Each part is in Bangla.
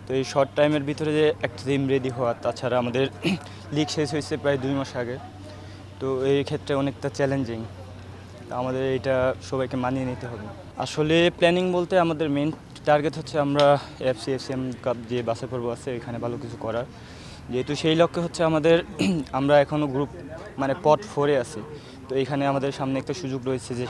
তো এই শর্ট টাইমের ভিতরে যে একটা টিম রেডি হওয়া, তাছাড়া আমাদের লিগ শেষ হয়েছে প্রায় 2 মাস আগে। তো এই ক্ষেত্রে অনেকটা চ্যালেঞ্জিং, আমাদের এটা সবাইকে মানিয়ে নিতে হবে। আসলে প্ল্যানিং বলতে আমাদের মেন টার্গেট হচ্ছে আমরা এফসিএম কাপ যে বাছাই পর্ব আছে এখানে ভালো কিছু করার, যেহেতু সেই লক্ষ্যে হচ্ছে আমাদের আমরা এখনও গ্রুপ মানে পট 4-এ আছি। তো এইখানে আমাদের সামনে একটা সুযোগ রয়েছে যে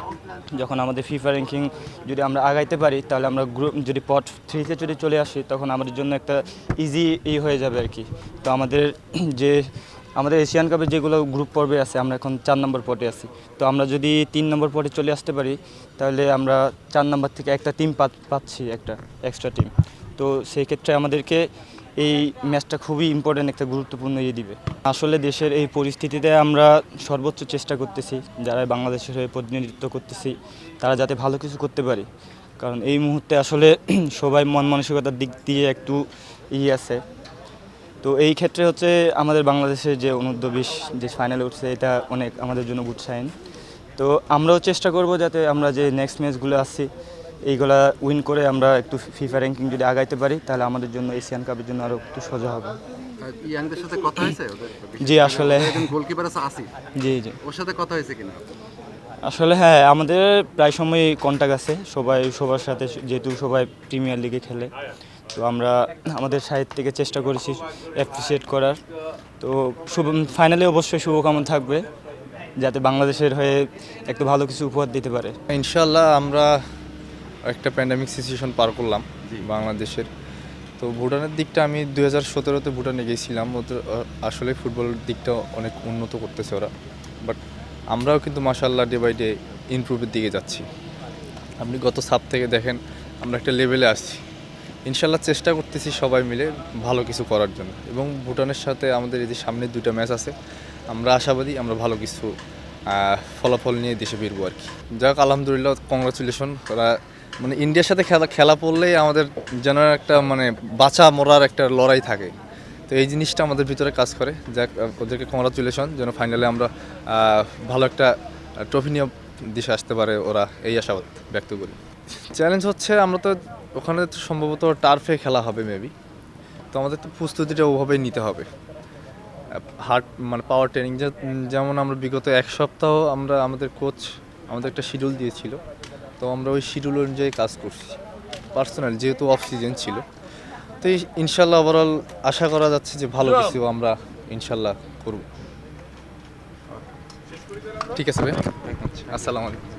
যখন আমাদের ফিফা র্যাঙ্কিং যদি আমরা আগাইতে পারি, তাহলে আমরা গ্রুপ যদি পট 3-তে যদি চলে আসি, তখন আমাদের জন্য একটা ইজি হয়ে যাবে আর কি। তো যে আমাদের এশিয়ান কাপের যেগুলো গ্রুপ পর্বে আছে, আমরা এখন 4 নম্বর পটে আছি। তো আমরা যদি 3 নম্বর পটে চলে আসতে পারি, তাহলে আমরা 4 নম্বর থেকে একটা টিম পাচ্ছি, একটা এক্সট্রা টিম। তো সেই ক্ষেত্রে আমাদেরকে এই ম্যাচটা খুবই ইম্পর্ট্যান্ট, একটা গুরুত্বপূর্ণ দিবে। আসলে দেশের এই পরিস্থিতিতে আমরা সর্বোচ্চ চেষ্টা করতেছি, যারা বাংলাদেশের হয়ে প্রতিনিধিত্ব করতেছি, তারা যাতে ভালো কিছু করতে পারি। কারণ এই মুহূর্তে আসলে সবাই মন মানসিকতার দিক দিয়ে একটু আছে। তো এই ক্ষেত্রে হচ্ছে আমাদের বাংলাদেশের যে অনূর্ধ্ব-20 যে ফাইনালে উঠছে, এটা অনেক আমাদের জন্য গুড সাইন। তো আমরাও চেষ্টা করব যাতে আমরা যে নেক্সট ম্যাচগুলো আসছি এইগুলা উইন করে আমরা একটু ফিফা র্যাঙ্কিং যদি আগাইতে পারি, তাহলে আমাদের জন্য এশিয়ান কাপের জন্য আরও একটু সোজা হবে। ইয়াংদের সাথে কথা হয়েছে জি আসলে গোলকিপার আছে আসিফ, জি জি ওর সাথে কথা হয়েছে কিনা? আসলে হ্যাঁ, আমাদের প্রায় সময় কন্ট্যাক্ট আছে সবার সাথে, যেহেতু সবাই প্রিমিয়ার লিগে খেলে। তো আমরা আমাদের সাইড থেকে চেষ্টা করেছি অ্যাপ্রিসিয়েট করার। তো ফাইনালে অবশ্যই শুভকামনা থাকবে, যাতে বাংলাদেশের হয়ে একটু ভালো কিছু উপহার দিতে পারে। ইনশাল্লাহ আমরা একটা প্যান্ডামিক সিচুয়েশন পার করলাম বাংলাদেশের। তো ভুটানের দিকটা আমি 2017-তে ভুটানে গিয়েছিলাম। ওদের আসলে ফুটবলের দিকটা অনেক উন্নত করতেছে ওরা, বাট আমরাও কিন্তু মাশাআল্লাহ ডে বাই ডে ইমপ্রুভের দিকে যাচ্ছি। আপনি গত সাপ থেকে দেখেন আমরা একটা লেভেলে আসছি। ইনশাল্লাহ চেষ্টা করতেছি সবাই মিলে ভালো কিছু করার জন্য, এবং ভুটানের সাথে আমাদের এই যে সামনে 2টা ম্যাচ আছে, আমরা আশাবাদী আমরা ভালো কিছু ফলাফল নিয়ে দেশে ফিরবো আর কি। যাক আলহামদুলিল্লাহ, কংগ্রাচুলেশন। ওরা মানে ইন্ডিয়ার সাথে খেলা পড়লেই আমাদের যেন একটা মানে বাঁচা মরার একটা লড়াই থাকে। তো এই জিনিসটা আমাদের ভিতরে কাজ করে। যাক ওদেরকে কংগ্রাচুলেশন, যেন ফাইনালে আমরা ভালো একটা ট্রফি নিয়ে দেশে আসতে পারে ওরা, এই আশাবাদ ব্যক্ত করি। চ্যালেঞ্জ হচ্ছে আমরা তো ওখানে তো সম্ভবত টার্ফে খেলা হবে মেবি। তো আমাদের তো প্রস্তুতিটা ওভাবেই নিতে হবে, হার্ড মানে পাওয়ার ট্রেনিং। যেমন আমরা বিগত 1 সপ্তাহ আমাদের কোচ আমাদের একটা শিডিউল দিয়েছিল। তো আমরা ওই শিডিউল অনুযায়ী কাজ করছি পার্সোনালি, যেহেতু অফ সিজন ছিল। তো ইনশাল্লাহ ওভারঅল আশা করা যাচ্ছে যে ভালো কিছু আমরা ইনশাল্লাহ করব। ঠিক আছে ভাই, আসসালামু আলাইকুম।